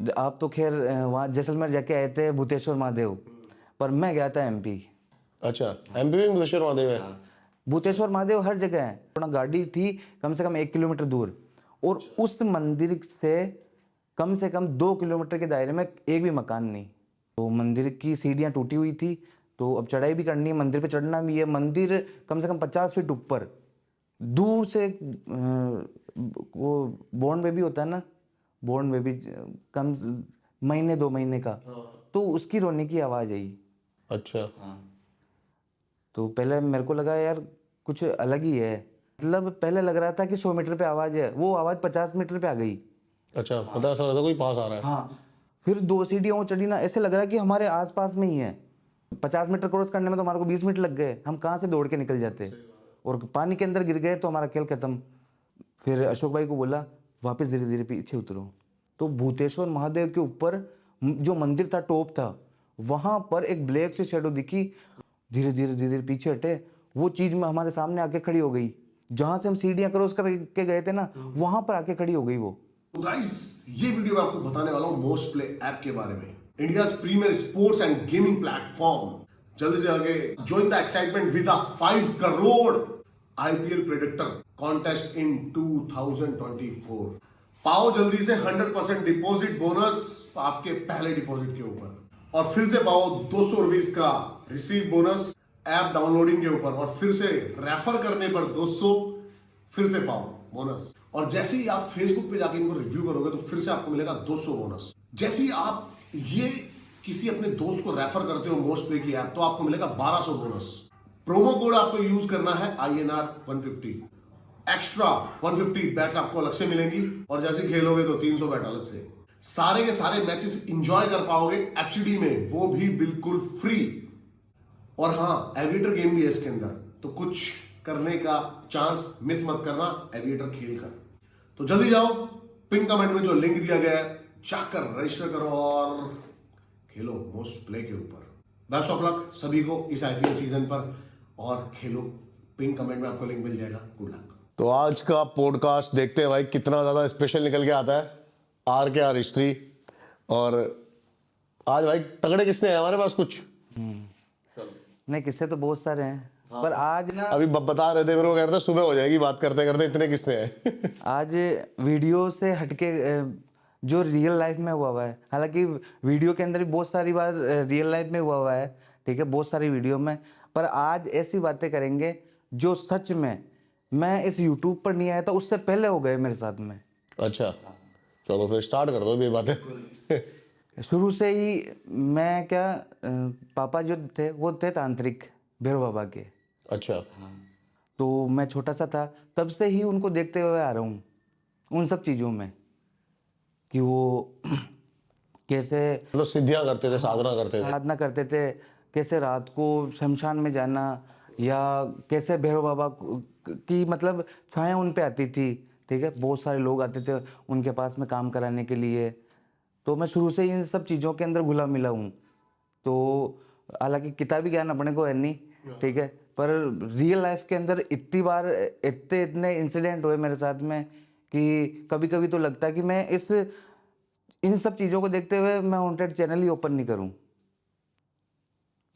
आप तो खैर वहाँ जैसलमेर जाके आए थे भूतेश्वर महादेव, पर मैं गया था एमपी। अच्छा, एमपी में भुवनेश्वर महादेव है। भूतेश्वर महादेव हर जगह है। अपना गाड़ी थी कम से कम 1 किलोमीटर दूर, और उस मंदिर से कम 2 किलोमीटर के दायरे में एक भी मकान नहीं। तो मंदिर की सीढ़ियाँ टूटी हुई थी, तो अब चढ़ाई भी करनी है, मंदिर पे चढ़ना भी है। मंदिर कम से कम 50 फीट ऊपर, दूर से वो बॉर्न बेबी होता है ना, बॉर्न बेबी कम महीने 2 महीने का, तो उसकी रोने की आवाज़ आई। अच्छा। तो पहले मेरे को लगा यार कुछ अलग ही है, मतलब पहले लग रहा था कि 100 मीटर पे आवाज़ है, वो आवाज़ 50 मीटर पे आ गई। अच्छा, मतलब ऐसा लगता कोई पास आ रहा है। हाँ, फिर 2 सीढ़ियाँ वो चढ़ी ना, ऐसे लग रहा है कि हमारे आसपास में ही है। 50 मीटर क्रॉस करने में तो हमारे को 20 मिनट लग गए, हम कहाँ से दौड़ के निकल जाते, और पानी के अंदर गिर गए तो हमारा खेल खत्म। फिर अशोक भाई को बोला वापस धीरे धीरे पीछे उतरो। तो भूतेश्वर महादेव के ऊपर जो मंदिर था, टॉप था, वहां पर एक ब्लैक सी शेडो दिखी। धीरे धीरे धीरे धीरे पीछे हटे, वो चीज में हमारे सामने आके खड़ी हो गई। जहां से हम सीढ़ियां क्रॉस करके गए थे ना, वहां पर आके खड़ी हो गई वो। तो गाइस, ये वीडियो मैं आपको बताने वाला हूं मोस्ट प्ले ऐप के बारे में, India premier sports and gaming platform. जल्दी से आगे join the excitement with a 5 crore IPL predictor contest in 2024। पाओ जल्दी से 100% डिपॉजिट बोनस आपके पहले डिपॉजिट के ऊपर, और फिर से पाओ 200 रुपीज का रिसीव बोनस ऐप डाउनलोडिंग के ऊपर, और फिर से रेफर करने पर 200 फिर से पाओ बोनस। और जैसे ही आप फेसबुक पे जाके इनको रिव्यू करोगे तो फिर से आपको मिलेगा 200 बोनस। जैसे ही आप ये किसी अपने दोस्त को रेफर करते हो मोस्ट प्ले की ऐप, तो आपको मिलेगा 1200 बोनस। प्रोमो कोड आपको यूज करना है INR 150। एक्स्ट्रा 150 बैट्स आपको अलग से मिलेंगी, और जैसे खेलोगे तो 300 बैट अलग से। सारे के सारे मैचेस इंजॉय कर पाओगे एचडी में, वो भी बिल्कुल फ्री। और हाँ, एविएटर गेम भी है इसके अंदर, तो कुछ करने का चांस मिस मत करना एविएटर खेल कर। तो जल्दी जाओ, पिन कमेंट में जो लिंक दिया गया है जाकर रजिस्टर करो और खेलो मोस्ट प्ले के ऊपर। बेस्ट ऑफ लक सभी को इस आईपीएल सीजन पर, और खेलो। पिन कमेंट में आपको लिंक मिल जाएगा। Good luck. तो आज का पॉडकास्ट देखते हैं भाई कितना ज्यादा स्पेशल निकल के आता है। RKR history. और आज भाई तगड़े किसने हैं हमारे पास कुछ। नहीं, किस्से तो बहुत सारे हैं, पर आज ना, अभी बता रहे थे मेरे को, कह रहे थे सुबह हो जाएगी बात करते करते, इतने किस्से हैं। आज वीडियो से हटके जो रियल लाइफ में हुआ है, हालांकि वीडियो के अंदर भी बहुत सारी बात रियल लाइफ में हुआ है, ठीक है, बहुत सारी वीडियो में, पर आज ऐसी बातें करेंगे जो सच में मैं इस यूट्यूब पर नहीं आया था, उससे पहले हो गए मेरे साथ में। अच्छा, चलो फिर स्टार्ट कर दो ये बातें। शुरू से ही मैं क्या, पापा जो थे वो थे तांत्रिक भैरव बाबा के। अच्छा। तो मैं छोटा सा था तब से ही उनको देखते हुए आ रहा हूँ, उन सब चीज़ों में, कि वो कैसे मतलब सिद्धियां करते थे, साधना करते थे। साधना करते थे, कैसे रात को शमशान में जाना, या कैसे भैरव बाबा की मतलब छाया उन पे आती थी, ठीक है, बहुत सारे लोग आते थे उनके पास में काम कराने के लिए। तो मैं शुरू से ही इन सब चीज़ों के अंदर घुला मिला हूँ। तो हालांकि किताबी ज्ञान अपने को है नहीं, ठीक है, पर रियल लाइफ के अंदर इतनी बार इतने इंसिडेंट हुए मेरे साथ में कि कभी कभी तो लगता है कि मैं इन सब चीज़ों को देखते हुए मैं हॉन्टेड चैनल ही ओपन नहीं करूं।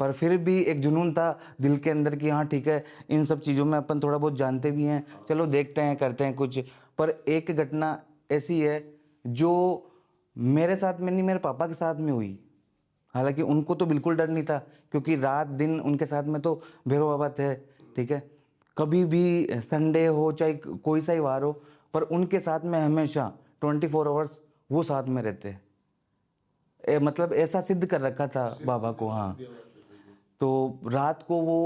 पर फिर भी एक जुनून था दिल के अंदर कि हाँ ठीक है, इन सब चीज़ों में अपन थोड़ा बहुत जानते भी हैं, चलो देखते हैं, करते हैं कुछ। पर एक घटना ऐसी है जो मेरे साथ में नहीं, मेरे पापा के साथ में हुई। हालांकि उनको तो बिल्कुल डर नहीं था, क्योंकि रात दिन उनके साथ में तो भैरव बाबा थे, ठीक है, कभी भी संडे हो चाहे कोई सा ही वार हो, पर उनके साथ में हमेशा 24 आवर्स वो साथ में रहते। मतलब ऐसा सिद्ध कर रखा था बाबा को। हाँ, तो रात को वो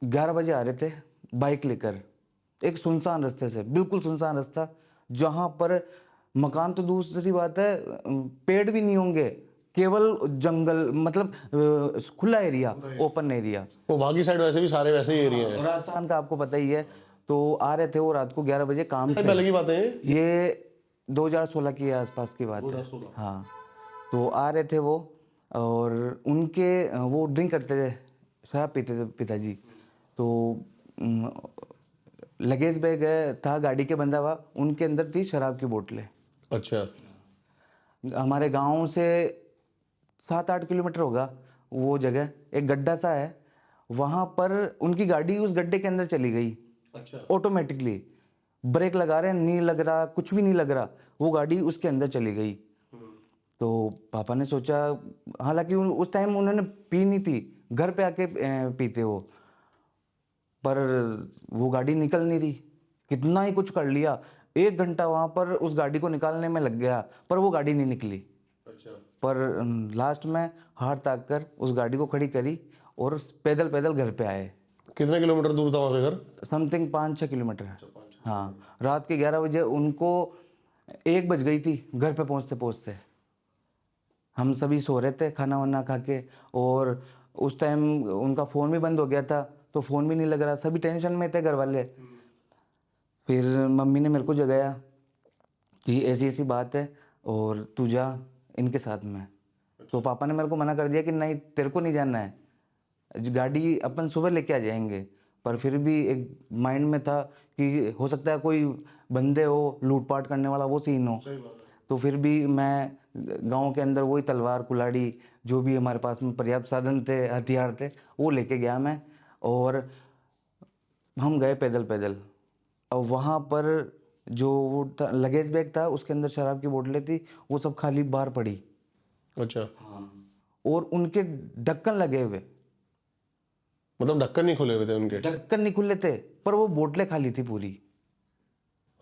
11 बजे आ रहे थे बाइक लेकर, एक सुनसान रास्ते से, बिल्कुल सुनसान रास्ता, जहाँ पर मकान तो दूसरी बात है, पेड़ भी नहीं होंगे, केवल जंगल, मतलब खुला एरिया, ओपन एरिया। वो बाकी साइड वैसे भी सारे वैसे ही एरिया है। राजस्थान का आपको पता ही है। तो आ रहे थे वो रात को 11 बजे काम से। पहले की बात है ये 2016 के आसपास की बात है। हाँ, तो आ रहे थे वो, और उनके वो ड्रिंक करते थे, शराब पीते थे पिताजी। तो लगेज बैग था गाड़ी के बंधा हुआ, उनके अंदर थी शराब की बोतलें। अच्छा। हमारे गांव से 7-8 किलोमीटर होगा वो जगह, एक गड्ढा सा है, वहाँ पर उनकी गाड़ी उस गड्ढे के अंदर चली गई अच्छा। ऑटोमेटिकली। ब्रेक लगा रहे हैं, नहीं लग रहा, कुछ भी नहीं लग रहा, वो गाड़ी उसके अंदर चली गई। तो पापा ने सोचा, हालांकि उस टाइम उन्होंने पी नहीं थी, घर पे आके पीते वो, पर वो गाड़ी निकल नहीं रही। कितना ही कुछ कर लिया, 1 घंटा वहाँ पर उस गाड़ी को निकालने में लग गया, पर वो गाड़ी नहीं निकली। अच्छा। पर लास्ट में हार ताक कर उस गाड़ी को खड़ी करी और पैदल पैदल घर पे आए। कितने किलोमीटर दूर था वहां से घर? Something 5-6 kilometre. हाँ, रात के 11 बजे उनको 1 बज गई थी घर पे पहुँचते पहुँचते। हम सभी सो रहे थे खाना वाना खा के, और उस टाइम उनका फ़ोन भी बंद हो गया था, तो फ़ोन भी नहीं लग रहा, सभी टेंशन में थे घर वाले। फिर मम्मी ने मेरे को जगाया कि ऐसी ऐसी बात है और तू जा इनके साथ में। तो पापा ने मेरे को मना कर दिया कि नहीं, तेरे को नहीं जाना है, गाड़ी अपन सुबह लेके आ जाएंगे। पर फिर भी एक माइंड में था कि हो सकता है कोई बंदे हो लूटपाट करने वाला, वो सीन हो। तो फिर भी मैं गांव के अंदर वही तलवार कुल्हाड़ी जो भी हमारे पास में पर्याप्त साधन थे, हथियार थे, वो लेके गया मैं, और हम गए पैदल पैदल। और वहाँ पर जो वो लगेज बैग था उसके अंदर शराब की बोतलें थी, वो सब खाली बाहर पड़ी। अच्छा। और उनके ढक्कन लगे हुए, मतलब ढक्कन नहीं खुले हुए थे उनके? ढक्कन नहीं खुले थे, पर वो बोतलें खाली थी पूरी।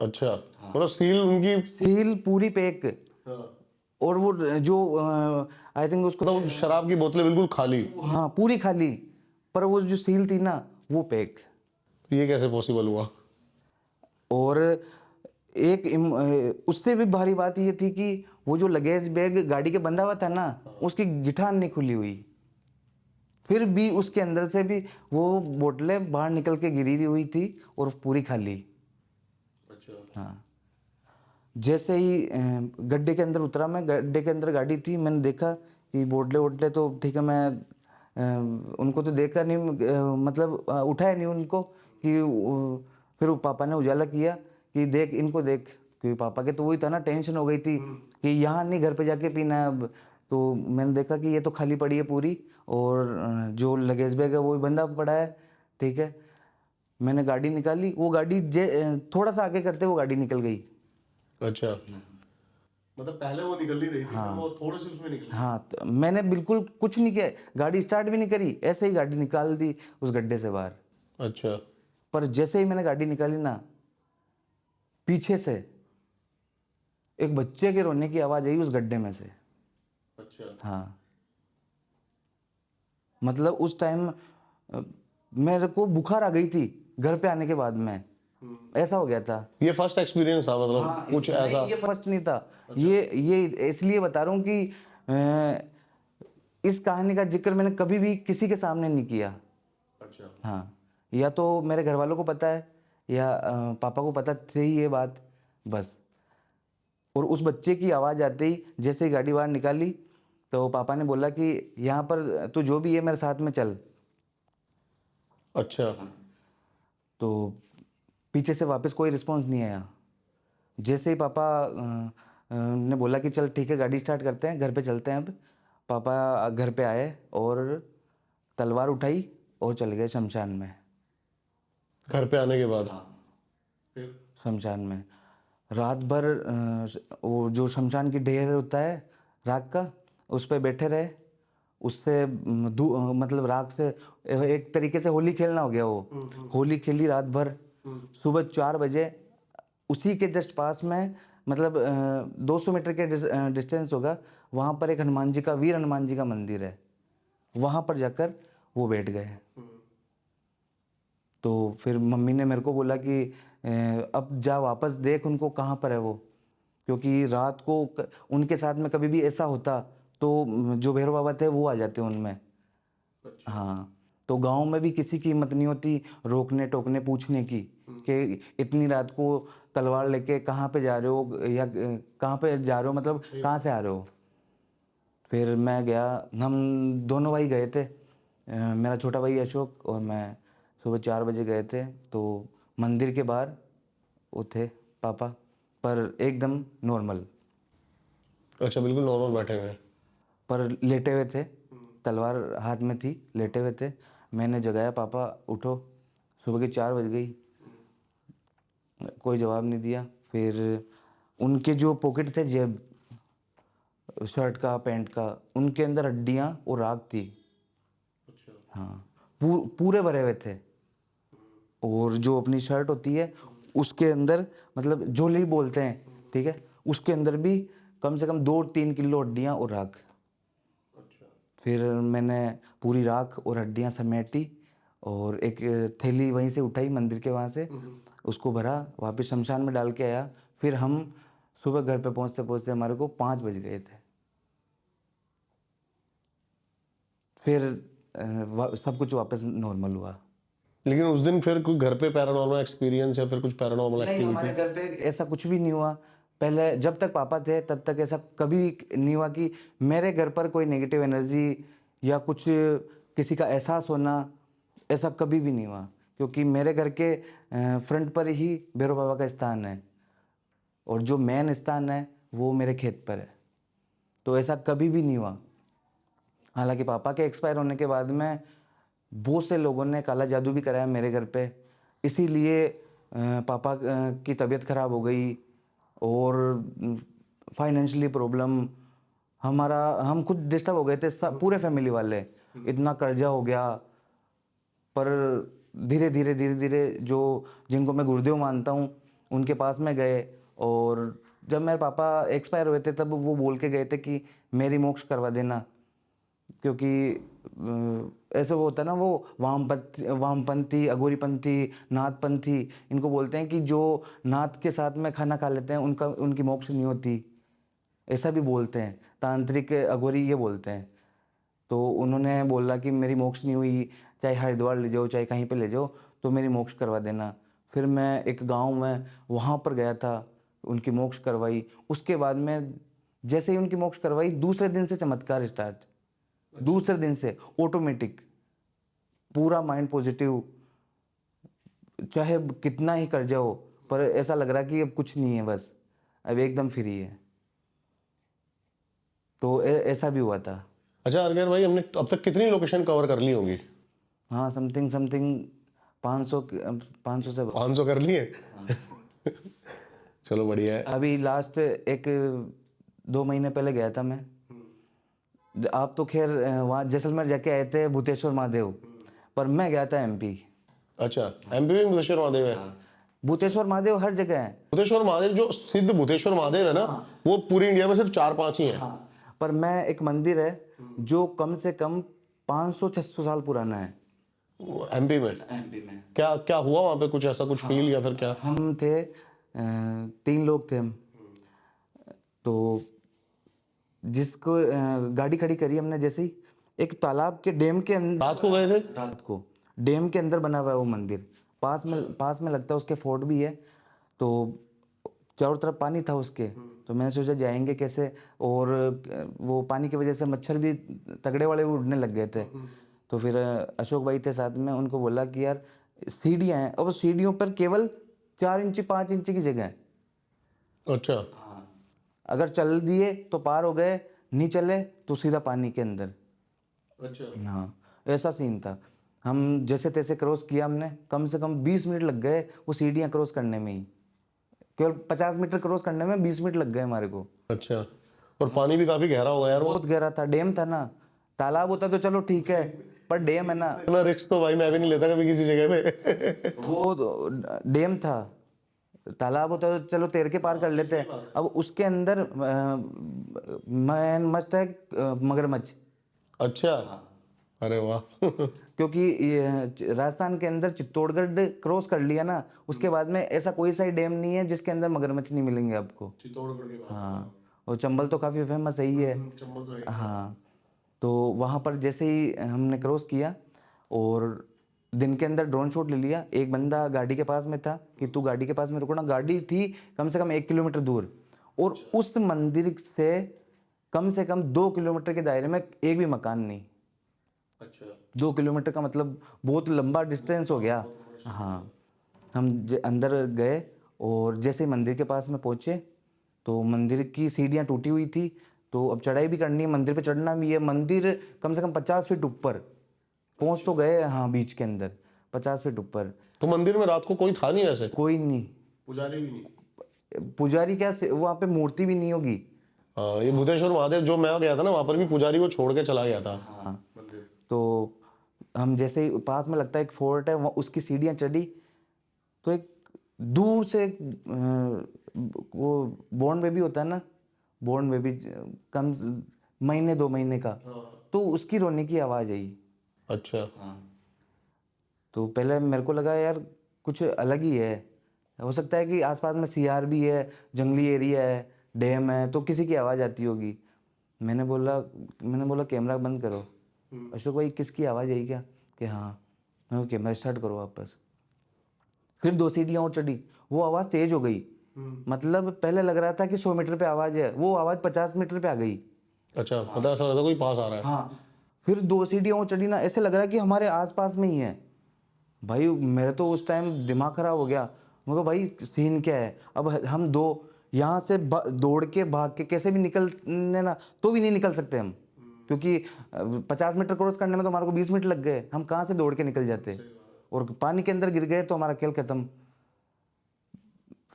अच्छा। मतलब सील उनकी? सील पूरी पैक। हाँ। और वो जो आई थिंक उसको, मतलब शराब की बोतलें बिल्कुल खाली? हाँ पूरी खाली, पर वो जो सील थी ना वो पैक। ये कैसे पॉसिबल हुआ? और एक उससे भी भारी बात ये थी कि वो जो लगेज बैग गाड़ी के बंधा हुआ था ना, उसकी गिठान नहीं खुली हुई, फिर भी उसके अंदर से भी वो बोतलें बाहर निकल के गिरी हुई थी और पूरी खाली। अच्छा। हाँ, जैसे ही गड्ढे के अंदर उतरा मैं, गड्ढे के अंदर गाड़ी थी, मैंने देखा कि बोतलें वोटलें तो ठीक है, मैं उनको तो देखा नहीं, मतलब उठाया नहीं उनको कि फिर वो पापा ने उजाला किया कि देख इनको देख, क्योंकि पापा के तो वही था ना, टेंशन हो गई थी कि यहाँ नहीं घर पे जाके पीना है अब। तो मैंने देखा कि ये तो खाली पड़ी है पूरी, और जो लगेज बैग है वो भी बंधा पड़ा है। ठीक है, मैंने गाड़ी निकाली, वो गाड़ी थोड़ा सा आगे करते वो गाड़ी निकल गई। अच्छा। मतलब पहले वो निकल नहीं रही थी, हाँ, वो थोड़े से उसमें निकली। हाँ, तो मैंने बिल्कुल कुछ नहीं किया, गाड़ी स्टार्ट भी नहीं करी, ऐसे ही गाड़ी निकाल दी उस गड्ढे से बाहर। अच्छा। पर जैसे ही मैंने गाड़ी निकाली ना, पीछे से एक बच्चे के रोने की आवाज़ आई उस गड्ढे में से। अच्छा। हाँ, मतलब उस टाइम मेरे को बुखार आ गई थी घर पे आने के बाद में, ऐसा हो गया था। ये फर्स्ट एक्सपीरियंस था मतलब? हाँ, कुछ नहीं, ऐसा? ये फर्स्ट नहीं था। ये इसलिए बता रहा हूँ कि इस कहानी का जिक्र मैंने कभी भी किसी के सामने नहीं किया। अच्छा। हाँ, या तो मेरे घर वालों को पता है या पापा को पता थी ये बात, बस। और उस बच्चे की आवाज़ आते ही जैसे ही गाड़ी बाहर निकाली, तो पापा ने बोला कि यहाँ पर तू जो भी है मेरे साथ में चल। अच्छा। तो पीछे से वापस कोई रिस्पॉन्स नहीं आया। जैसे ही पापा ने बोला कि चल ठीक है गाड़ी स्टार्ट करते हैं, घर पे चलते हैं अब, पापा घर पे आए और तलवार उठाई और चले गए शमशान में। घर पे आने के बाद? फिर? शमशान में रात भर वो जो शमशान की ढेर होता है राख का, उस पर बैठे रहे। उससे मतलब राख से एक तरीके से होली खेलना हो गया वो। होली खेली रात भर। सुबह 4 बजे उसी के जस्ट पास में, मतलब 200 मीटर के डिस्टेंस होगा, वहाँ पर एक हनुमान जी का, वीर हनुमान जी का मंदिर है, वहाँ पर जाकर वो बैठ गए। तो फिर मम्मी ने मेरे को बोला कि अब जा वापस देख उनको कहाँ पर है वो, क्योंकि रात को उनके साथ में कभी भी ऐसा होता तो जो भैरव बाबा थे वो आ जाते उनमें। अच्छा। हाँ, तो गांव में भी किसी की हिम्मत नहीं होती रोकने टोकने पूछने की कि इतनी रात को तलवार लेके कहाँ पे जा रहे हो, या कहाँ पे जा रहे हो, मतलब कहाँ से आ रहे हो। फिर मैं गया, हम दोनों भाई गए थे, मेरा छोटा भाई अशोक और मैं। सुबह 4 बजे गए थे, तो मंदिर के बाहर वो थे पापा, पर एकदम नॉर्मल। अच्छा, बिल्कुल नॉर्मल बैठे हुए हैं। पर लेटे हुए थे, तलवार हाथ में थी, लेटे हुए थे। मैंने जगाया, पापा उठो। सुबह की 4 बज गई, कोई जवाब नहीं दिया। फिर उनके जो पॉकेट थे, जेब शर्ट का, पैंट का, उनके अंदर हड्डियाँ और राख थी। हाँ, पूरे भरे हुए थे। और जो अपनी शर्ट होती है उसके अंदर, मतलब झोली बोलते हैं, ठीक है, उसके अंदर भी कम से कम 2-3 किलो हड्डियाँ और राख। फिर मैंने पूरी राख और हड्डियाँ समेटी और एक थैली वहीं से उठाई, मंदिर के वहाँ से, उसको भरा, वापस शमशान में डाल के आया। फिर हम सुबह घर पे पहुँचते पहुँचते हमारे को 5 बज गए थे। फिर सब कुछ वापस नॉर्मल हुआ। लेकिन उस दिन फिर कोई घर पे पैरानॉर्मल एक्सपीरियंस या फिर कुछ पैरानॉर्मल नहीं, हमारे एक्टिविटी? घर पे ऐसा कुछ भी नहीं हुआ। पहले जब तक पापा थे तब तक ऐसा कभी नहीं हुआ कि मेरे घर पर कोई नेगेटिव एनर्जी या कुछ किसी का एहसास होना, ऐसा कभी भी नहीं हुआ। क्योंकि मेरे घर के फ्रंट पर ही भैरव बाबा का स्थान है और जो मेन स्थान है वो मेरे खेत पर है, तो ऐसा कभी भी नहीं हुआ। हालांकि पापा के एक्सपायर होने के बाद में बहुत से लोगों ने काला जादू भी कराया मेरे घर पे, इसीलिए पापा की तबीयत ख़राब हो गई और फाइनेंशियली प्रॉब्लम, हम खुद डिस्टर्ब हो गए थे, सब पूरे फैमिली वाले। इतना कर्जा हो गया। पर धीरे धीरे जो जिनको मैं गुरुदेव मानता हूँ उनके पास में गए, और जब मेरे पापा एक्सपायर हुए थे तब वो बोल के गए थे कि मेरी मोक्ष करवा देना। क्योंकि ऐसे वो होता है ना, वो वामपंथी, अघोरीपंथी, नाथपंथी, इनको बोलते हैं कि जो नाथ के साथ में खाना खा लेते हैं उनकी मोक्ष नहीं होती, ऐसा भी बोलते हैं। तांत्रिक अघोरी ये बोलते हैं। तो उन्होंने बोला कि मेरी मोक्ष नहीं हुई, चाहे हरिद्वार ले जाओ चाहे कहीं पे ले जाओ, तो मेरी मोक्ष करवा देना। फिर मैं एक गांव में वहाँ पर गया था, उनकी मोक्ष करवाई। उसके बाद में जैसे ही उनकी मोक्ष करवाई, दूसरे दिन से चमत्कार स्टार्ट, दूसरे दिन से ऑटोमेटिक पूरा माइंड पॉजिटिव, चाहे कितना ही कर्जा हो, पर ऐसा लग रहा कि अब कुछ नहीं है, बस अब एकदम फ्री है। तो ऐसा भी हुआ था। अच्छा आर्यन भाई, हमने अब तक कितनी लोकेशन कवर कर ली होंगी? हाँ, समथिंग 500 से 500 कर लिए? चलो बढ़िया है। अभी लास्ट 1-2 महीने पहले गया था मैं। आप तो खैर वहाँ जैसलमेर जाके आए थे, भूतेश्वर महादेव, पर मैं गया था MP। अच्छा, एमपी में भूतेश्वर महादेव है? भूतेश्वर महादेव हर जगह है। भूतेश्वर महादेव, जो सिद्ध भूतेश्वर महादेव है ना, वो पूरी इंडिया में सिर्फ 4-5 ही है। हाँ, पर मैं एक मंदिर है जो कम से कम 500-600 साल पुराना है एमपी में? MP में। क्या क्या हुआ वहां पे? कुछ ऐसा कुछ फील या फिर क्या? हम थे 3 लोग थे हम। तो जिसको गाड़ी खड़ी करी हमने, जैसे ही एक तालाब के डैम के अंदर, रात को गए थे? रात को डैम के अंदर बना हुआ है वो मंदिर, पास में लगता है, उसके फोर्ट भी है। तो चारों तरफ पानी था उसके, तो मैंने सोचा जाएंगे कैसे, और वो पानी की वजह से मच्छर भी तगड़े वाले उड़ने लग गए थे। तो फिर अशोक भाई थे साथ में, उनको बोला कि यार सीढ़ियाँ हैं, और वो सीढ़ियों पर केवल 4 इंच 5 इंच की जगह है। अच्छा, अगर चल दिए तो पार हो गए, नहीं चले तो सीधा पानी के अंदर। अच्छा, हाँ, ऐसा सीन था। हम जैसे तैसे क्रॉस किया हमने, कम से कम 20 मिनट लग गए वो सीढ़ियाँ क्रॉस करने में ही। केवल 50 मीटर क्रॉस करने में 20 मिनट लग गए हमारे को। अच्छा। और पानी भी काफी गहरा होगा यार वो। बहुत गहरा था, डैम था ना। तालाब होता तो चलो ठीक है, पर डैम है ना, इतना रिस्क तो भाई मैं भी नहीं लेता कभी किसी जगह पे। वो डैम था। तालाब होता तो चलो तैर के पार कर लेते हैं, अब उसके अंदर मैन मस्ट है मगरमच्छ। अच्छा, अरे वाह। क्योंकि ये राजस्थान के अंदर चित्तौड़गढ़ क्रॉस कर लिया ना, उसके बाद में ऐसा कोई सा डैम नहीं है जिसके अंदर मगरमच्छ नहीं मिलेंगे आपको। हाँ, और चंबल तो काफ़ी फेमस है ही है। हाँ, तो वहाँ पर जैसे ही हमने क्रॉस किया और दिन के अंदर ड्रोन शॉट ले लिया, एक बंदा गाड़ी के पास में था कि तू गाड़ी के पास में रुको ना। गाड़ी थी कम से कम 1 किलोमीटर दूर, और उस मंदिर से कम 2 किलोमीटर के दायरे में एक भी मकान नहीं। अच्छा, 2 किलोमीटर का मतलब बहुत लंबा डिस्टेंस हो गया। हाँ, हम अंदर गए और जैसे ही मंदिर के पास में पहुँचे तो मंदिर की सीढ़ियाँ टूटी हुई थी, तो अब चढ़ाई भी करनी है, मंदिर पे चढ़ना भी है। मंदिर कम से कम 50 फीट ऊपर पहुंच तो गए, हाँ बीच के अंदर 50 फीट ऊपर। तो मंदिर में रात को कोई था नहीं ऐसे? कोई नहीं, पुजारी भी नहीं? पुजारी क्या, वहाँ पे मूर्ति भी नहीं होगी। हाँ, ये भूतेश्वर महादेव जो मैं गया था ना, वहां पर भी पुजारी को छोड़ के चला गया था। हाँ, तो हम जैसे ही पास में लगता है एक फोर्ट है, उसकी सीढ़ियाँ चढ़ी तो एक दूर से एक वो बॉर्न बेबी होता है ना, बॉर्न बेबी कम महीने 2 महीने का, तो उसकी रोने की आवाज़ आई। अच्छा। तो पहले मेरे को लगा यार कुछ अलग ही है, हो सकता है कि आसपास में सीआर भी है, जंगली एरिया है, डैम है, तो किसी की आवाज़ आती होगी। मैंने बोला कैमरा बंद करो। अशोक भाई किसकी आवाज़ आई क्या? कि हाँ। मैं कैमरा स्टार्ट करो वापस। फिर 2 सीढ़ियाँ और चढ़ी, वो आवाज़ तेज हो गई। मतलब पहले लग रहा था कि 100 मीटर पे आवाज़ है, वो आवाज़ 50 मीटर पे आ गई। अच्छा, पता ऐसा लगा कोई पास आ रहा है। हाँ, फिर 2 सीढ़ियाँ और चढ़ी ना, ऐसे लग रहा है कि हमारे आसपास में ही है। भाई मेरे तो उस टाइम दिमाग खराब हो गया। मैं कहा भाई सीन क्या है? अब हम दो यहाँ से दौड़ के भाग के कैसे भी निकलने ना, तो भी नहीं निकल सकते हम, क्योंकि 50 मीटर क्रॉस करने में तो हमारे को 20 मिनट लग गए। हम कहाँ से दौड़ के निकल जाते, और पानी के अंदर गिर गए तो हमारा खेल खत्म।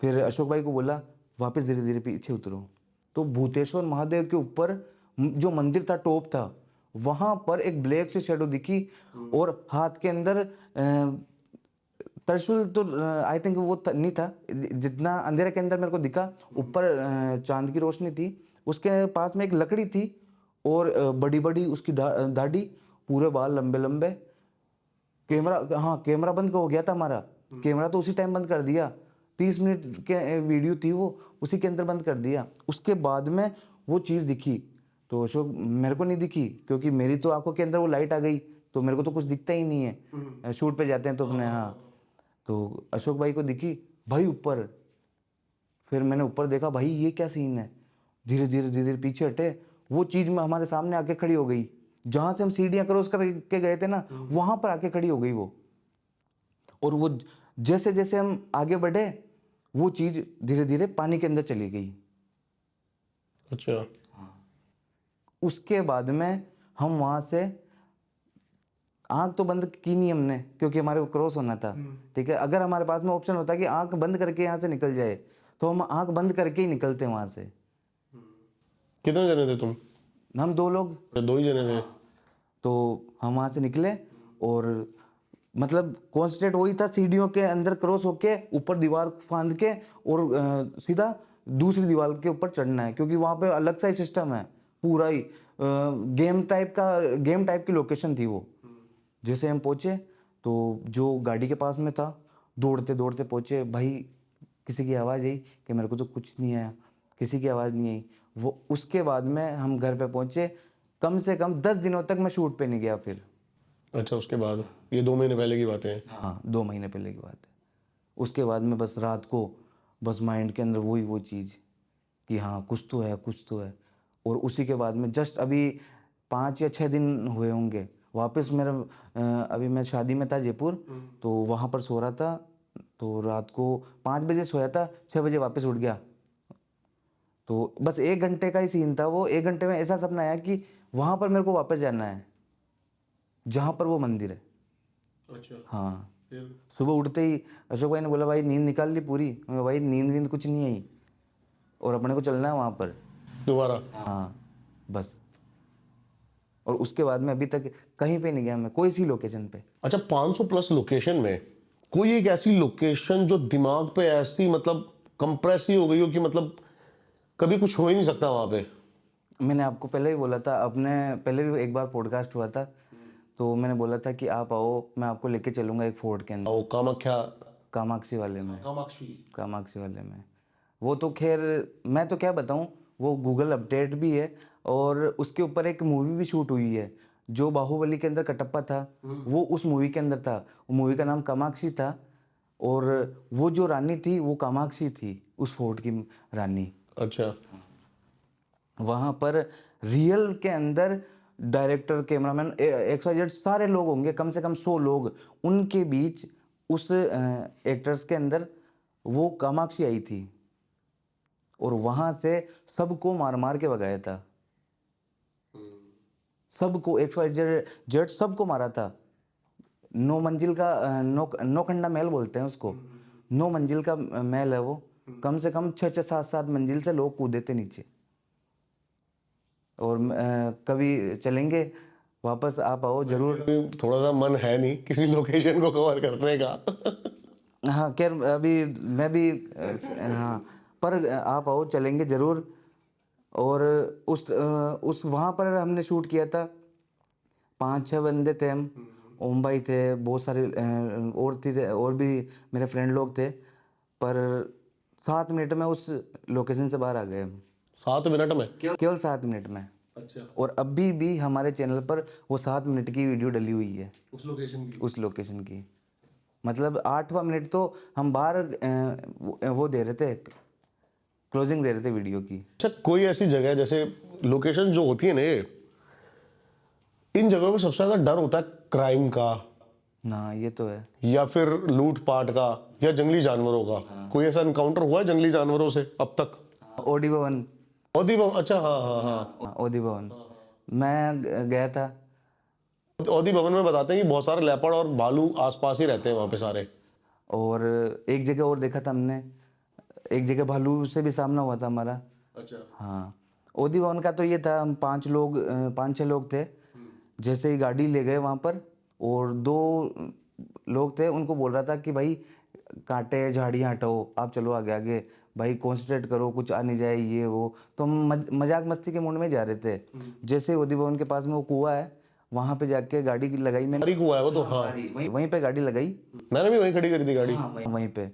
फिर अशोक भाई को बोला वापस धीरे धीरे पीछे उतरो। तो भूतेश्वर महादेव के ऊपर जो मंदिर था, टॉप था, वहां पर एक ब्लैक सी शेडो दिखी, और हाथ के अंदर त्रिशूल तो आई थिंक वो नहीं था, जितना अंधेरे के अंदर मेरे को दिखा। ऊपर चांद की रोशनी थी, उसके पास में एक लकड़ी थी, और बड़ी बड़ी उसकी दाढ़ी, पूरे बाल लंबे लंबे। कैमरा, हाँ कैमरा बंद हो गया था हमारा, कैमरा तो उसी टाइम बंद कर दिया। 30 मिनट के वीडियो थी वो, उसी के अंदर बंद कर दिया। उसके बाद में वो चीज़ दिखी, तो अशोक मेरे को नहीं दिखी, क्योंकि मेरी तो आंखों के अंदर वो लाइट आ गई, तो मेरे को तो कुछ दिखता ही नहीं है, शूट पे जाते हैं तो अपने। हाँ, तो अशोक भाई को दिखी भाई ऊपर। फिर मैंने ऊपर देखा, भाई ये क्या सीन है? धीरे धीरे धीरे धीरे पीछे हटे, वो चीज़ में हमारे सामने आके खड़ी हो गई। जहाँ से हम सीढ़ियाँ क्रॉस करके गए थे ना, वहाँ पर आके खड़ी हो गई वो। और वो जैसे जैसे हम आगे बढ़े, वो चीज़ धीरे धीरे पानी के अंदर चली गई। अच्छा। उसके बाद में हम वहाँ से, आंख तो बंद की नहीं हमने, क्योंकि हमारे को क्रॉस होना था। ठीक है, अगर हमारे पास में ऑप्शन होता कि आंख बंद करके यहाँ से निकल जाए, तो हम आंख बंद करके ही निकलते वहाँ से। कितने जने थे तुम? हम 2 लोग, 2 ही जने थे। तो हम वहाँ से निकले, और मतलब कॉन्सेंट्रेट वही था, सीढ़ियों के अंदर क्रॉस होके ऊपर दीवार फांद के, और सीधा दूसरी दीवार के ऊपर चढ़ना है, क्योंकि वहाँ पे अलग सा ही सिस्टम है पूरा ही। गेम टाइप की लोकेशन थी वो। जैसे हम पहुँचे, तो जो गाड़ी के पास में था, दौड़ते दौड़ते पहुँचे। भाई किसी की आवाज़ आई कि मेरे को तो कुछ नहीं आया, किसी की आवाज़ नहीं आई। वो उसके बाद में हम घर पे पहुँचे, कम से कम 10 दिनों तक मैं शूट पे नहीं गया फिर। अच्छा, उसके बाद ये 2 महीने पहले की बातें हैं। हाँ, 2 महीने पहले की बात है। उसके बाद में बस रात को बस माइंड के अंदर वो चीज़ कि हाँ कुछ तो है, कुछ तो है। और उसी के बाद में जस्ट अभी 5 या 6 दिन हुए होंगे, वापस मेरा अभी मैं शादी में था जयपुर, तो वहाँ पर सो रहा था। तो रात को 5 बजे सोया था, 6 बजे वापस उठ गया। तो बस 1 घंटे का ही सीन था वो। 1 घंटे में ऐसा सपना आया कि वहाँ पर मेरे को वापस जाना है, जहाँ पर वो मंदिर है। अच्छा। हाँ, सुबह उठते ही अशोक भाई ने बोला भाई नींद निकाल ली पूरी? मैं कहा, भाई नींद कुछ नहीं आई, और अपने को चलना है वहाँ पर दोबारा। हाँ बस। और उसके बाद में अभी तक कहीं पे नहीं गया मैं, कोई सी लोकेशन पे। अच्छा, 500 प्लस लोकेशन में कोई एक ऐसी लोकेशन जो दिमाग पे ऐसी मतलब कंप्रेस ही हो गई हो कि मतलब कभी कुछ हो ही नहीं सकता वहां पे? मैंने आपको पहले भी बोला था, अपने पहले भी एक बार पॉडकास्ट हुआ था, तो मैंने बोला था कि आप आओ, मैं आपको लेके चलूँगा एक फोर्ट के अंदर, वो कामाख्या। कामाक्षी वाले में। कामाक्षी। कामाक्षी वाले में वो तो खैर मैं तो क्या बताऊं, वो गूगल अपडेट भी है, और उसके ऊपर एक मूवी भी शूट हुई है। जो बाहुबली के अंदर कटप्पा था, वो उस मूवी के अंदर था। वो मूवी का नाम कामाक्षी था, और वो जो रानी थी वो कामाक्षी थी, उस फोर्ट की रानी। अच्छा। वहाँ पर रियल के अंदर डायरेक्टर, कैमरामैन, XYZ सारे लोग होंगे, कम से कम 100 लोग। उनके बीच उस एक्टर्स के अंदर वो कामाक्षी आई थी, और वहाँ से सबको मार मार के भगाया था। सबको, XYZ सबको मारा था। 9 मंजिल का नौखंडा महल बोलते हैं उसको। 9 मंजिल का महल है वो। कम से कम 6 7 मंजिल से लोग कूदे थे नीचे। और कभी चलेंगे वापस, आप आओ जरूर। थोड़ा सा मन है नहीं किसी लोकेशन को कवर करने का। हाँ खैर, अभी मैं भी हाँ, पर आप आओ, चलेंगे जरूर। और उस वहाँ पर हमने शूट किया था। 5-6 बंदे थे हम। ओम भाई थे, बहुत सारे और भी मेरे फ्रेंड लोग थे। पर 7 मिनट में उस लोकेशन से बाहर आ गए हम। 7 मिनट में? केवल 7 मिनट में। अच्छा। और अभी भी हमारे चैनल पर वो 7 मिनट की वीडियो डली हुई है उस लोकेशन की? उस लोकेशन की। मतलब 8वां मिनट तो हम बाहर वो दे रहे थे, क्लोजिंग दे रहे थे वीडियो की। अच्छा, कोई ऐसी जगह जैसे लोकेशन जो होती है ना, इन जगहों पे सबसे ज्यादा डर होता है क्राइम का, ना ये तो है। या फिर लूटपाट का, या जंगली जानवरों का? कोई ऐसा इनकाउंटर हुआ है जंगली जानवरों से अब तक? ओडी भवन। ओदी भवन? अच्छा, हाँ हाँ हाँ। ओदी भवन मैं गया था। ओदी भवन में बताते हैं कि बहुत सारे लेपर्ड और भालू आसपास ही रहते हैं वहां पे सारे। और एक जगह और देखा था हमने, एक जगह भालू से भी सामना हुआ था हमारा। अच्छा। हाँ, ओदी भवन का तो ये था, हम 5-6 लोग थे। जैसे ही गाड़ी ले गए वहाँ पर, और 2 लोग थे, उनको बोल रहा था कि भाई कांटे झाड़ियाँ हटाओ, आप चलो आगे आगे, भाई कॉन्सेंट्रेट करो, कुछ आ नहीं जाए ये वो। तो हम मजाक मस्ती के मूड में जा रहे थे। जैसे ही ओदी भवन के पास में वो कुआं है, वहाँ पे जाके गाड़ी लगाई मैंने। हुआ है वो तो। हाँ, वहीं पे गाड़ी लगाई। मैंने भी वहीं खड़ी करी थी गाड़ी। हाँ, वहीं पे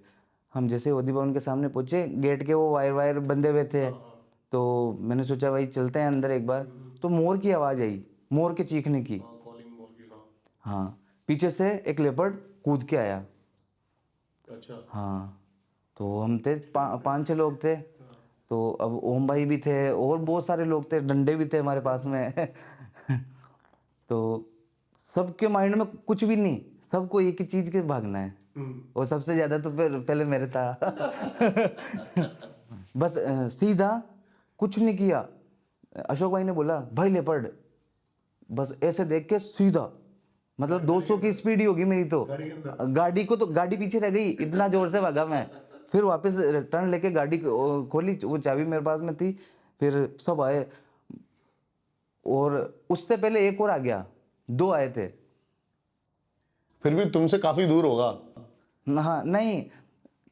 हम जैसे ओदी भवन के सामने पहुंचे, गेट के वो वायर बंधे हुए थे। तो मैंने सोचा भाई चलते हैं अंदर एक बार। तो मोर की आवाज़ आई, मोर के चीखने की। हाँ, पीछे से एक लेपर्ड कूद के आया। अच्छा। हाँ, तो हम थे 5-6 लोग थे। तो अब ओम भाई भी थे और बहुत सारे लोग थे, डंडे भी थे हमारे पास में। तो सबके माइंड में कुछ भी नहीं, सबको एक ही चीज के भागना है। और सबसे ज्यादा तो फिर पहले मेरे था। बस सीधा कुछ नहीं किया। अशोक भाई ने बोला भाई लेपर्ड, बस ऐसे देख के सीधा, मतलब 200 की स्पीड ही होगी मेरी तो। गाड़ी पीछे रह गई, इतना जोर से भागा मैं। फिर वापस टर्न लेके गाड़ी खोली, वो चाबी मेरे पास में थी। फिर सब आए, और उससे पहले एक और आ गया, 2 आए थे। फिर भी तुमसे काफी दूर होगा। हाँ नहीं,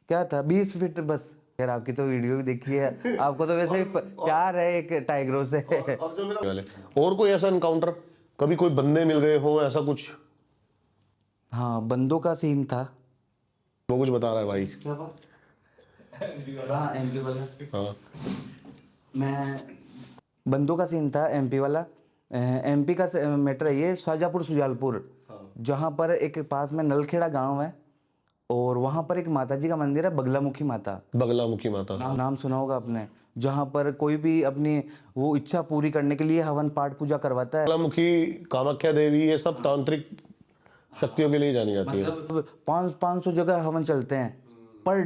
क्या था 20 फीट बस। यार आपकी तो वीडियो भी देखी है, आपको तो वैसे ही प्यार है एक टाइगरों से। और कोई ऐसा इनकाउंटर, कभी कोई बंदे मिल गए हो ऐसा कुछ? हाँ, बंदों का सीन था। वो कुछ बता रहा है भाई। हाँ, एमपी वाला। हाँ। मैं बंदों का सीन था एमपी वाला। एमपी का मैटर है ये, शाहजहाँपुर सुजालपुर, जहाँ पर एक पास में नलखेड़ा गांव है। और वहाँ पर एक माता जी का मंदिर है, बगलामुखी माता। बगलामुखी माता। नाम सुना होगा आपने। जहाँ पर कोई भी अपनी वो इच्छा पूरी करने के लिए हवन पाठ पूजा करवाता है। बगलामुखी, कामाख्या देवी, ये सब तांत्रिक शक्तियों के लिए जानी जाती है। मतलब 500 जगह हवन चलते हैं पर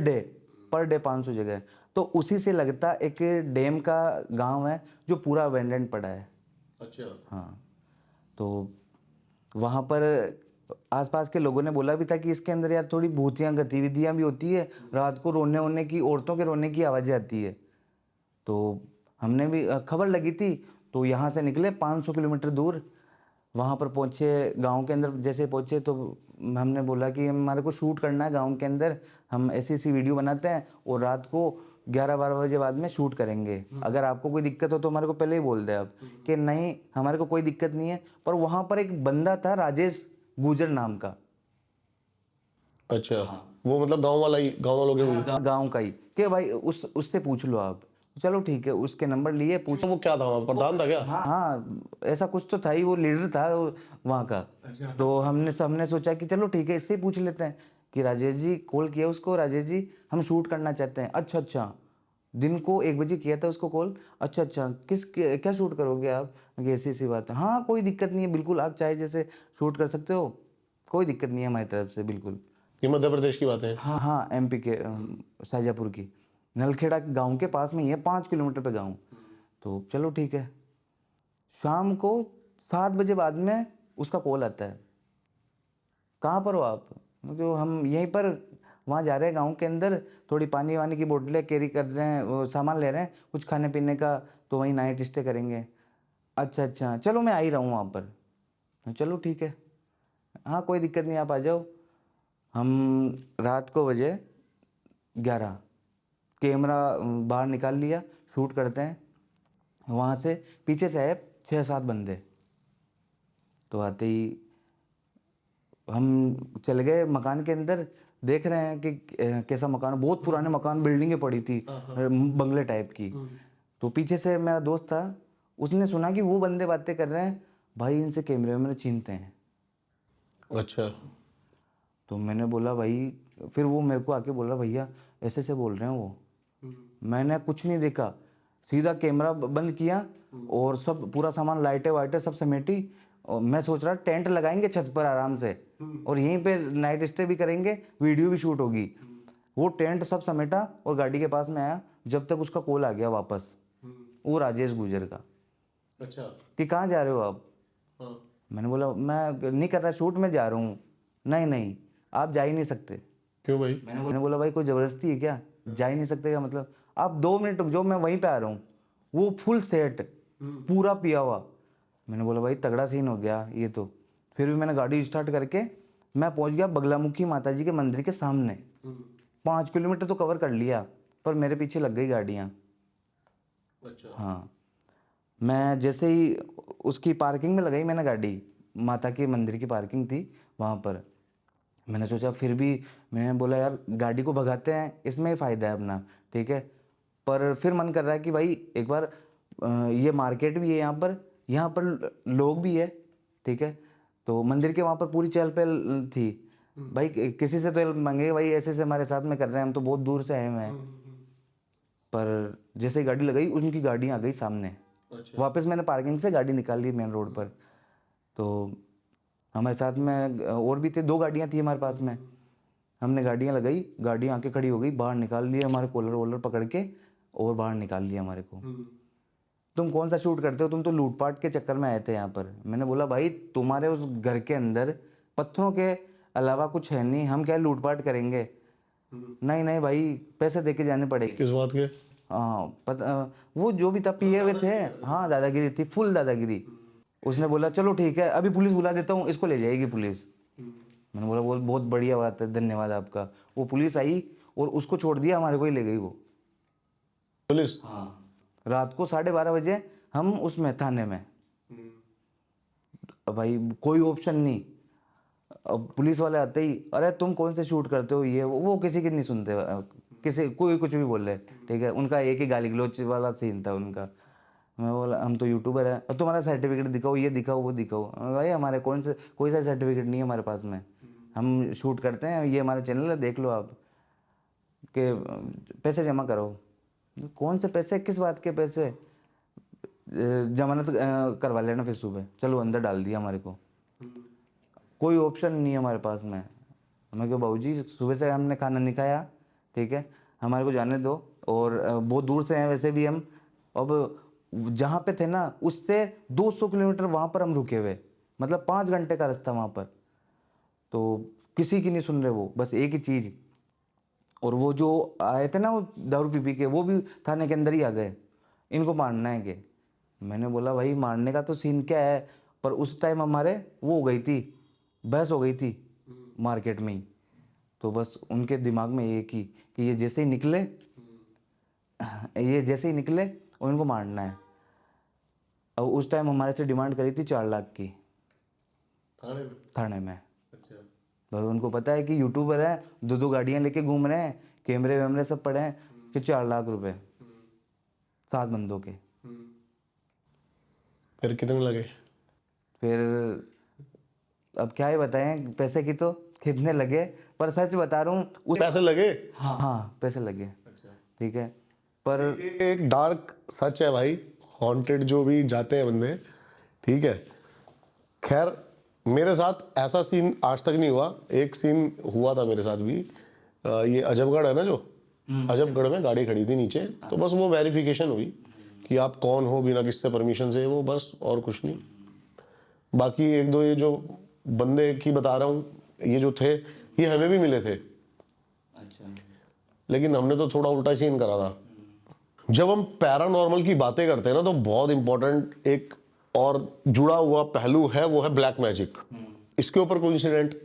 डे 500 जगह। तो उसी से लगता एक डैम का गांव है जो पूरा अबेंडेंट पड़ा है। अच्छा। हाँ, तो वहाँ पर आसपास के लोगों ने बोला भी था कि इसके अंदर यार थोड़ी भूतियाँ गतिविधियाँ भी होती है, रात को रोने की, औरतों के रोने की आवाज़ें आती है। तो हमने भी खबर लगी थी, तो यहाँ से निकले 500 किलोमीटर दूर, वहाँ पर पहुँचे। गांव के अंदर जैसे पहुँचे तो हमने बोला कि हमारे को शूट करना है गांव के अंदर, हम ऐसी वीडियो बनाते हैं और रात को 11-12 बजे बाद में शूट करेंगे। अगर आपको कोई दिक्कत हो तो हमारे को पहले ही बोल दे आप कि नहीं, हमारे को कोई दिक्कत नहीं है। पर वहाँ पर एक बंदा था, राजेश गुजर नाम का। अच्छा। वो मतलब गांव वालों के गांव का ही, कि भाई उससे पूछ लो आप। चलो ठीक है, उसके नंबर लिए पूछ। वो क्या था, वहाँ प्रधान था क्या? हाँ, ऐसा कुछ तो था ही, वो लीडर था वहाँ का। तो हमने सोचा कि चलो ठीक है, इससे ही पूछ लेते हैं कि राजेश जी, कॉल किया उसको, राजेश जी हम शूट करना चाहते हैं। अच्छा, दिन को 1 बजे किया था उसको कॉल। अच्छा, क्या शूट करोगे आप? ऐसी बात है। हाँ, कोई दिक्कत नहीं है, बिल्कुल आप चाहे जैसे शूट कर सकते हो, कोई दिक्कत नहीं है हमारी तरफ से, बिल्कुल। ये मध्य प्रदेश की बात है? हाँ, एमपी के शाहजहाँपुर की, नलखेड़ा गांव के पास में ही है, 5 किलोमीटर पे गांव। तो चलो ठीक है, शाम को 7 बजे बाद में उसका कॉल आता है, कहाँ पर हो आप? क्योंकि हम यहीं पर वहाँ जा रहे हैं गांव के अंदर, थोड़ी पानी वानी की बोतलें कैरी कर रहे हैं, वो सामान ले रहे हैं कुछ खाने पीने का, तो वहीं नाइट स्टे करेंगे। अच्छा अच्छा, चलो मैं आ ही रहा हूँ वहाँ पर। चलो ठीक है, हाँ कोई दिक्कत नहीं, आप आ जाओ। हम रात को बजे 11, कैमरा बाहर निकाल लिया, शूट करते हैं। वहाँ से पीछे से आए 6-7 बंदे, तो आते ही हम चले गए मकान के अंदर, देख रहे हैं कि कैसा मकान, बहुत पुराने मकान, बिल्डिंगें पड़ी थी बंगले टाइप की। तो पीछे से मेरा दोस्त था, उसने सुना कि वो बंदे बातें कर रहे हैं, भाई इनसे कैमरे में छीनते हैं। अच्छा। तो मैंने बोला भाई, फिर वो मेरे को आके बोला भैया ऐसे ऐसे बोल रहे हैं वो। मैंने कुछ नहीं देखा, सीधा कैमरा बंद किया और सब पूरा सामान, लाइटें वाइटें सब समेटी। और मैं सोच रहा टेंट लगाएंगे छत पर आराम से, और यहीं पे नाइट स्टे भी करेंगे, वीडियो भी शूट होगी। वो टेंट सब समेटा और गाड़ी के पास में आया, जब तक उसका कॉल आ गया वापस, वो राजेश गुजर का, अच्छा। कि कहाँ जा रहे हो आप? हाँ। मैंने बोला मैं नहीं कर रहा शूट में जा रहा हूँ। नहीं नहीं, आप जा ही नहीं सकते। क्यों भाई? मैंने बोला भाई कोई ज़बरदस्ती है क्या? जा ही नहीं सकते क्या मतलब? आप 2 मिनट रुक जाओ, मैं वहीं पे आ रहा हूँ। वो फुल सेट, पूरा पिया हुआ। मैंने बोला भाई तगड़ा सीन हो गया ये तो। फिर भी मैंने गाड़ी स्टार्ट करके मैं पहुँच गया बगलामुखी माता जी के मंदिर के सामने। 5 किलोमीटर तो कवर कर लिया, पर मेरे पीछे लग गई गाड़ियाँ। अच्छा। हाँ, मैं जैसे ही उसकी पार्किंग में लगाई मैंने गाड़ी, माता के मंदिर की पार्किंग थी वहाँ पर। मैंने सोचा फिर भी, मैंने बोला यार गाड़ी को भगाते हैं, इसमें ही फ़ायदा है अपना, ठीक है। पर फिर मन कर रहा है कि भाई एक बार ये मार्केट भी है यहाँ पर लोग भी है, ठीक है। तो मंदिर के वहाँ पर पूरी चहल पहल थी। भाई किसी से तो हेल्प मांगे, भाई ऐसे ऐसे हमारे साथ में कर रहे हैं, हम तो बहुत दूर से आए हुए हैं। पर जैसे ही गाड़ी लगाई, उनकी गाड़ी आ गई सामने। अच्छा। वापस मैंने पार्किंग से गाड़ी निकाल ली मेन रोड पर। तो हमारे साथ में और भी थे, 2 गाड़ियाँ थी हमारे पास में। हमने गाड़ियाँ लगाई, गाड़ी आके खड़ी हो गई, बाहर निकाल लिया, हमारे कॉलर वॉलर पकड़ के और बाहर निकाल लिया हमारे को। तुम कौन सा शूट करते हो, तुम तो लूटपाट के चक्कर में आए थे यहाँ पर। मैंने बोला भाई तुम्हारे उस घर के अंदर पत्थरों के अलावा कुछ है नहीं, हम क्या लूटपाट करेंगे? नहीं नहीं भाई, पैसे दे के जाने पड़ेंगे। किस बात के? हाँ वो जो भी था पिए हुए थे। हाँ दादागिरी थी, फुल दादागिरी। उसने बोला चलो ठीक है, अभी पुलिस बुला देता हूँ, इसको ले जाएगी पुलिस। मैंने बोला बहुत बहुत बढ़िया बात है, धन्यवाद आपका। वो पुलिस आई और उसको छोड़ दिया, हमारे को ही ले गई वो। पुलिस? हाँ, रात को 12:30 बजे हम उसमें थाने में। अब भाई कोई ऑप्शन नहीं। अब पुलिस वाले आते ही, अरे तुम कौन से शूट करते हो, ये वो किसी की नहीं सुनते, किसी कोई कुछ भी बोल रहे, ठीक है। उनका एक ही गाली गलौच वाला सीन था उनका। मैं बोला हम तो यूट्यूबर है, और तुम्हारा सर्टिफिकेट दिखाओ, ये दिखाओ वो दिखाओ। भाई हमारे कोई सा सर्टिफिकेट नहीं है हमारे पास में, हम शूट करते हैं, ये हमारा चैनल है, देख लो आप, कि पैसे जमा करो। कौन से पैसे, किस बात के पैसे? जमानत करवा लेना फिर सुबह। चलो अंदर डाल दिया हमारे को, कोई ऑप्शन नहीं है हमारे पास में। मैं क्यों बाबूजी, सुबह से हमने खाना नहीं खाया, ठीक है, हमारे को जाने दो। और बहुत दूर से हैं वैसे भी हम। अब जहाँ पे थे ना, उससे 200 किलोमीटर वहाँ पर हम रुके हुए, मतलब 5 घंटे का रास्ता वहाँ पर। तो किसी की नहीं सुन रहे वो, बस एक ही चीज़। और वो जो आए थे ना, वो दारू पी के, वो भी थाने के अंदर ही आ गए, इनको मारना है कि। मैंने बोला भाई मारने का तो सीन क्या है, पर उस टाइम हमारे वो हो गई थी, बहस हो गई थी मार्केट में ही। तो बस उनके दिमाग में ये कि ये जैसे ही निकले, और इनको मारना है। अब उस टाइम हमारे से डिमांड करी थी 4 लाख की थाने में। अच्छा। भाई उनको पता है कि यूट्यूबर है, 2 गाड़ियाँ लेके घूम रहे हैं, कैमरे वैमरे सब पड़े हैं, कि 4 लाख रुपए 7 बंदों के। फिर कितने लगे? फिर अब क्या ही बताएं, पैसे की तो कितने लगे, पर सच बता रहा हूँ उस पैसे लगे? हाँ पैसे लगे, ठीक है। पर ये एक डार्क सच है भाई, हॉन्टेड जो भी जाते हैं बंदे, ठीक है। खैर मेरे साथ ऐसा सीन आज तक नहीं हुआ। एक सीन हुआ था मेरे साथ भी। ये अजबगढ़ है ना, जो अजबगढ़ में गाड़ी खड़ी थी नीचे, तो बस वो वेरिफिकेशन हुई कि आप कौन हो, बिना किससे परमिशन से, वो बस, और कुछ नहीं। बाकी एक दो ये जो बंदे की बता रहा हूँ, ये जो थे ये हमें भी मिले थे, अच्छा। लेकिन हमने तो थोड़ा उल्टा सीन करा था। जब हम पैरानॉर्मल की बातें करते हैं ना, तो बहुत इंपॉर्टेंट एक और जुड़ा हुआ पहलू है, वो है ब्लैक मैजिक। इसके ऊपर कोई इंसिडेंट?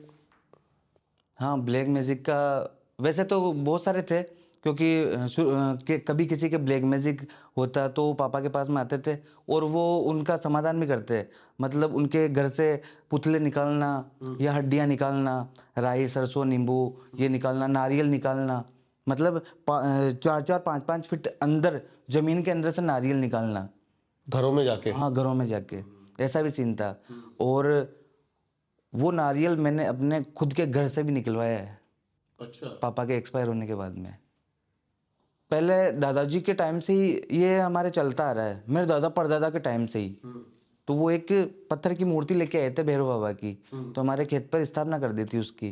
हाँ, ब्लैक मैजिक का वैसे तो बहुत सारे थे, क्योंकि कभी किसी के ब्लैक मैजिक होता तो वो पापा के पास में आते थे और वो उनका समाधान भी करते। मतलब उनके घर से पुतले निकालना या हड्डियाँ निकालना, राई सरसों नींबू ये निकालना, नारियल निकालना, मतलब 4-4 5-5 फीट अंदर जमीन के अंदर से नारियल निकालना। घरों में जाके? हाँ, घरों में जाके ऐसा भी सीन था। और वो नारियल मैंने अपने खुद के घर से भी निकलवाया है, अच्छा। पापा के एक्सपायर होने के बाद में। पहले दादाजी के टाइम से ही ये हमारे चलता आ रहा है, मेरे दादा परदादा के टाइम से ही। तो वो एक पत्थर की मूर्ति लेके आए थे भैरव बाबा की, तो हमारे खेत पर स्थापना कर दी थी उसकी।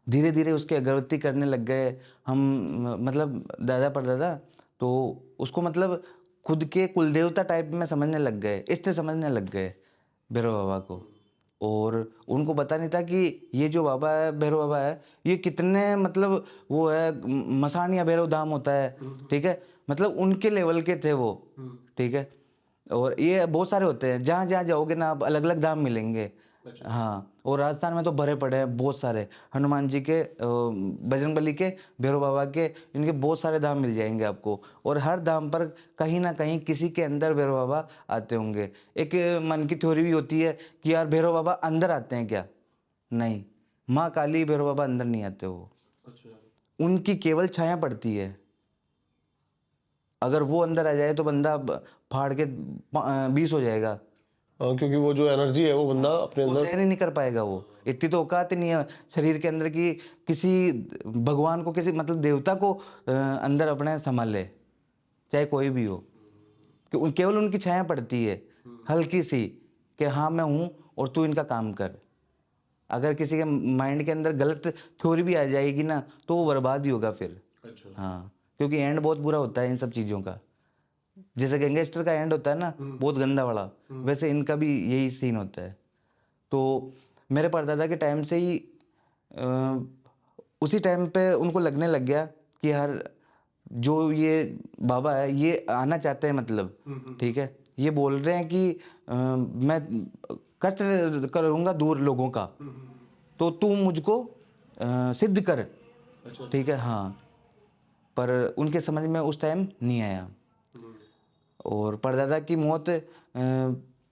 धीरे धीरे उसकी अगरबत्ती करने लग गए हम, मतलब दादा परदादा। तो उसको मतलब खुद के कुलदेवता टाइप में समझने लग गए, इष्ट समझने लग गए भैरव बाबा को। और उनको पता नहीं था कि ये जो बाबा है, भैरव बाबा है, ये कितने मतलब वो है, मसान या भैरव धाम होता है, ठीक है, मतलब उनके लेवल के थे वो, ठीक है। और ये बहुत सारे होते हैं, जहाँ जहाँ जाओगे ना आप अलग अलग धाम मिलेंगे। हाँ, और राजस्थान में तो भरे पड़े हैं बहुत सारे, हनुमान जी के, बजरंगबली के, भैरव बाबा के, इनके बहुत सारे धाम मिल जाएंगे आपको। और हर धाम पर कहीं ना कहीं किसी के अंदर भैरव बाबा आते होंगे। एक मन की थ्योरी भी होती है कि यार भैरव बाबा अंदर आते हैं क्या? नहीं, माँ काली, भैरव बाबा अंदर नहीं आते, वो उनकी केवल छाया पड़ती है। अगर वो अंदर आ जाए तो बंदा फाड़ के 20 हो जाएगा। हाँ, क्योंकि वो जो एनर्जी है वो बंदा अपने वो अंदर। सहन ही नहीं कर पाएगा, वो इतनी तो औकात ही नहीं है शरीर के अंदर की किसी भगवान को, किसी मतलब देवता को अंदर अपने संभाल ले, चाहे कोई भी हो। कि केवल उनकी छाया पड़ती है हल्की सी, कि हाँ मैं हूँ और तू इनका काम कर। अगर किसी के माइंड के अंदर गलत थ्योरी भी आ जाएगी ना, तो वो बर्बाद ही होगा फिर। हाँ, क्योंकि एंड बहुत बुरा होता है इन सब चीज़ों का। जैसे गैंगस्टर का एंड होता है ना, बहुत गंदा वाला, वैसे इनका भी यही सीन होता है। तो मेरे परदादा के टाइम से ही उसी टाइम पे उनको लगने लग गया कि यार जो ये बाबा है ये आना चाहते हैं, मतलब ठीक है, ये बोल रहे हैं कि मैं कष्ट करूँगा दूर लोगों का, तो तू मुझको सिद्ध कर, ठीक है। हाँ, पर उनके समझ में उस टाइम नहीं आया। और परदादा की मौत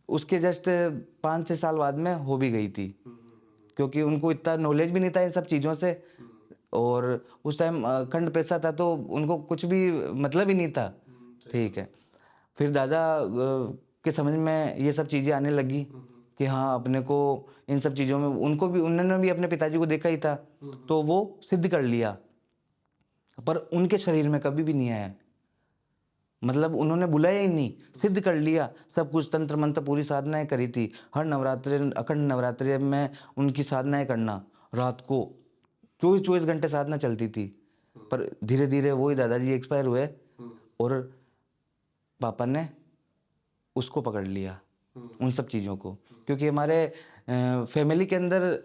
उसके जस्ट 5-6 साल बाद में हो भी गई थी, क्योंकि उनको इतना नॉलेज भी नहीं था इन सब चीज़ों से। और उस टाइम अखंड पैसा था तो उनको कुछ भी मतलब ही नहीं था, ठीक है। फिर दादा के समझ में ये सब चीज़ें आने लगी कि हाँ अपने को इन सब चीज़ों में, उनको भी, उन्होंने भी अपने पिताजी को देखा ही था, तो वो सिद्ध कर लिया, पर उनके शरीर में कभी भी नहीं आया। मतलब उन्होंने बुलाया ही नहीं, सिद्ध कर लिया सब कुछ, तंत्र मंत्र पूरी साधनाएं करी थी। हर नवरात्रि, अखंड नवरात्रि में उनकी साधनाएं करना, रात को 24-24 घंटे साधना चलती थी। पर धीरे धीरे वही दादाजी एक्सपायर हुए और पापा ने उसको पकड़ लिया, उन सब चीज़ों को। क्योंकि हमारे फैमिली के अंदर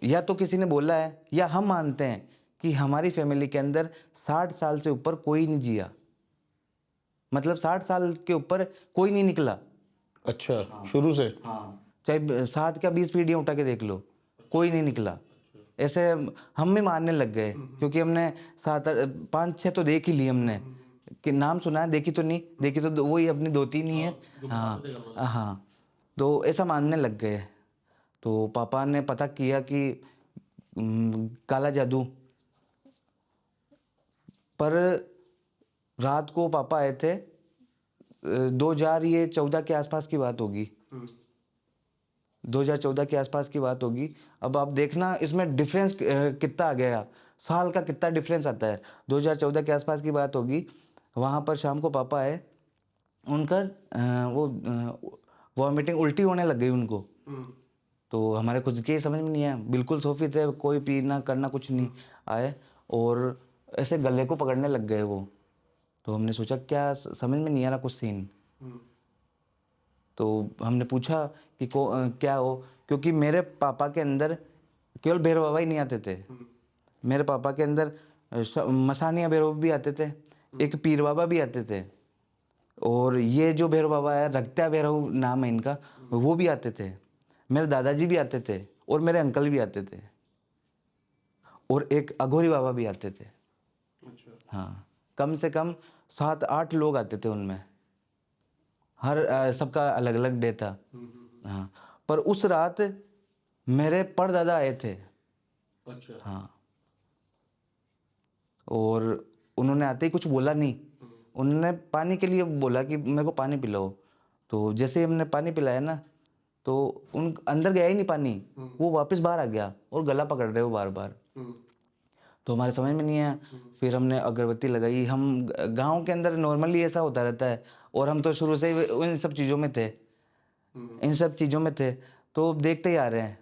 या तो किसी ने बोला है या हम मानते हैं कि हमारी फैमिली के अंदर 60 साल से ऊपर कोई नहीं जिया, मतलब 60 साल के ऊपर कोई नहीं निकला। अच्छा, शुरू से? हाँ, चाहे 7 या 20 पीढ़ियाँ उठा के देख लो, कोई नहीं निकला। ऐसे हम भी मानने लग गए, क्योंकि हमने 5-6 तो देख ही ली हमने, कि नाम सुना है, देखी तो नहीं, देखी तो वही अपनी 2-3 ही है। हाँ हाँ, तो ऐसा मानने लग गए। तो पापा ने पता किया कि काला जादू। पर रात को पापा आए थे, 2014 के आसपास की बात होगी, 2014 के आसपास की बात होगी। अब आप देखना इसमें डिफरेंस कितना आ गया, साल का कितना डिफरेंस आता है। 2014 के आसपास की बात होगी, वहाँ पर शाम को पापा आए, उनका वो वॉमिटिंग, उल्टी होने लग गई उनको। तो हमारे खुद के ही समझ में नहीं आया, बिल्कुल सोफी थे, कोई पीना करना कुछ नहीं, आए और ऐसे गले को पकड़ने लग गए वो। तो हमने सोचा क्या समझ में नहीं आ रहा कुछ सीन। तो हमने पूछा कि क्या हो, क्योंकि मेरे पापा के अंदर केवल भैरव बाबा ही नहीं आते थे, मेरे पापा के अंदर मसानिया भैरव भी आते थे, एक पीर बाबा भी आते थे, और ये जो भैरव बाबा है रक्त्या भैरव नाम है इनका, वो भी आते थे, मेरे दादाजी भी आते थे, और मेरे अंकल भी आते थे, और एक अघोरी बाबा भी आते थे। हाँ, कम से कम 7-8 लोग आते थे उनमें, हर सबका अलग अलग डे था। हाँ, पर उस रात मेरे परदादा आए थे। अच्छा। हाँ, और उन्होंने आते ही कुछ बोला नहीं, उन्होंने पानी के लिए बोला कि मेरे को पानी पिलाओ। तो जैसे ही हमने पानी पिलाया ना, तो उन अंदर गया ही नहीं पानी, वो वापस बाहर आ गया और गला पकड़ रहे हो बार बार। तो हमारे समझ में नहीं आया, फिर हमने अगरबत्ती लगाई। हम गांव के अंदर नॉर्मली ऐसा होता रहता है, और हम तो शुरू से ही इन सब चीज़ों में थे, तो देखते ही आ रहे हैं।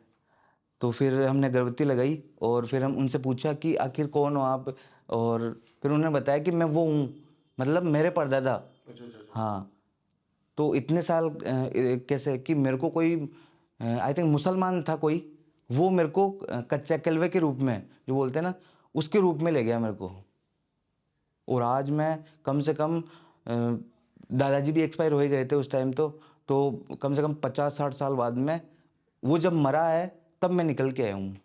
तो फिर हमने अगरबत्ती लगाई, और फिर हम उनसे पूछा कि आखिर कौन हो आप, और फिर उन्होंने बताया कि मैं वो हूँ, मतलब मेरे परदादा। हाँ, तो इतने साल कैसे कि मेरे को कोई आई थिंक मुसलमान था कोई, वो मेरे को कच्चा कलवे के रूप में जो बोलते हैं ना, उसके रूप में ले गया मेरे को। और आज मैं कम से कम दादाजी भी एक्सपायर हो ही गए थे उस टाइम, तो कम से कम 50-60 साल बाद में वो जब मरा है तब मैं निकल के आया हूँ।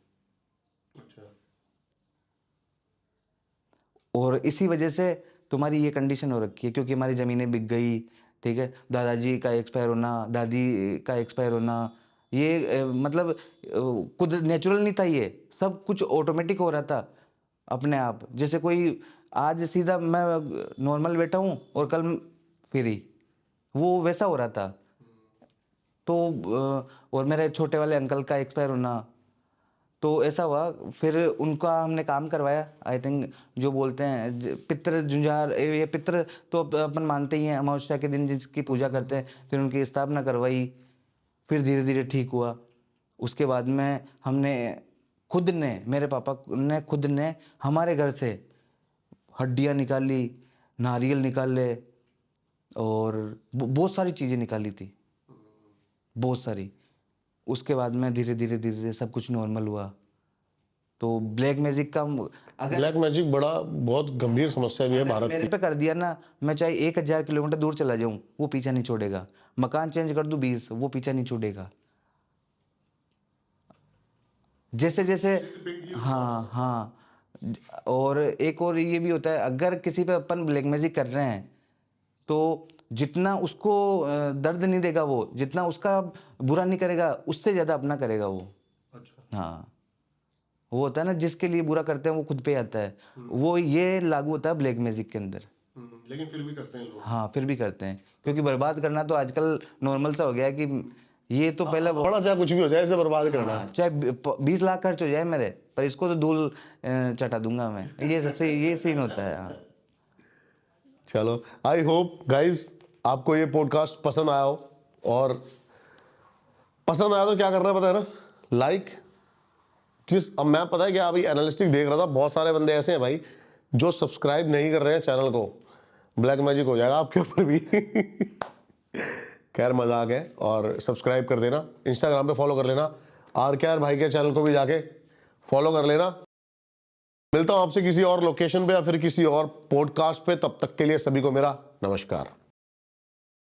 और इसी वजह से तुम्हारी ये कंडीशन हो रखी है, क्योंकि हमारी ज़मीनें बिक गई, ठीक है, दादाजी का एक्सपायर होना, दादी का एक्सपायर होना, ये मतलब खुद नेचुरल नहीं था, ये सब कुछ ऑटोमेटिक हो रहा था अपने आप। जैसे कोई आज सीधा मैं नॉर्मल बैठा हूँ और कल फ्री, वो वैसा हो रहा था। तो और मेरे छोटे वाले अंकल का एक्सपायर होना, तो ऐसा हुआ। फिर उनका हमने काम करवाया, आई थिंक जो बोलते हैं पितृ जुंझार, ये पितृ तो अपन मानते ही हैं, अमावस्या के दिन जिसकी पूजा करते हैं, फिर उनकी स्थापना करवाई, फिर धीरे धीरे ठीक हुआ। उसके बाद में हमने खुद ने, मेरे पापा ने खुद ने हमारे घर से हड्डियाँ निकाली, नारियल निकाले, और बहुत सारी चीज़ें निकाली थी, बहुत सारी। उसके बाद में धीरे धीरे धीरे धीरे सब कुछ नॉर्मल हुआ। तो ब्लैक मैजिक का अगर ब्लैक मैजिक बहुत गंभीर समस्या भी है भारत मेरे पे कर दिया ना, मैं चाहे 1000 किलोमीटर दूर चला जाऊं, वो पीछा नहीं छोड़ेगा। मकान चेंज कर दूं 20, वो पीछा नहीं छोड़ेगा। जैसे जैसे हाँ हाँ। और एक और ये भी होता है, अगर किसी पे अपन ब्लैक मैजिक कर रहे हैं, तो जितना उसको दर्द नहीं देगा वो, जितना उसका बुरा नहीं करेगा, उससे ज़्यादा अपना करेगा वो। अच्छा। हाँ, वो होता है ना, जिसके लिए बुरा करते हैं वो खुद पे आता है, वो ये लागू होता है ब्लैक मैजिक के अंदर। लेकिन फिर भी करते हैं लोग। हाँ, फिर भी करते हैं, क्योंकि बर्बाद करना तो आजकल नॉर्मल सा हो गया है कि ये तो पहले बड़ा चाहे कुछ भी हो जाए, इसे बर्बाद करना। चाहे 20 लाख खर्च हो जाए मेरे, पर इसको तो धूल चटा दूंगा मैं, ये सीन होता है। हाँ, चलो, आई होप गाइज आपको ये पॉडकास्ट पसंद आया हो, और पसंद आया तो क्या करना है पता है ना, लाइक। अब मैं पता है कि अभी एनालिस्टिक देख रहा था, बहुत सारे बंदे ऐसे हैं भाई जो सब्सक्राइब नहीं कर रहे हैं चैनल को। ब्लैक मैजिक हो जाएगा आपके ऊपर भी। खैर मजाक है, और सब्सक्राइब कर देना, इंस्टाग्राम पे फॉलो कर लेना, RKR भाई के चैनल को भी जाके फॉलो कर लेना। मिलता हूं आपसे किसी और लोकेशन पे या फिर किसी और पॉडकास्ट पे, तब तक के लिए सभी को मेरा नमस्कार।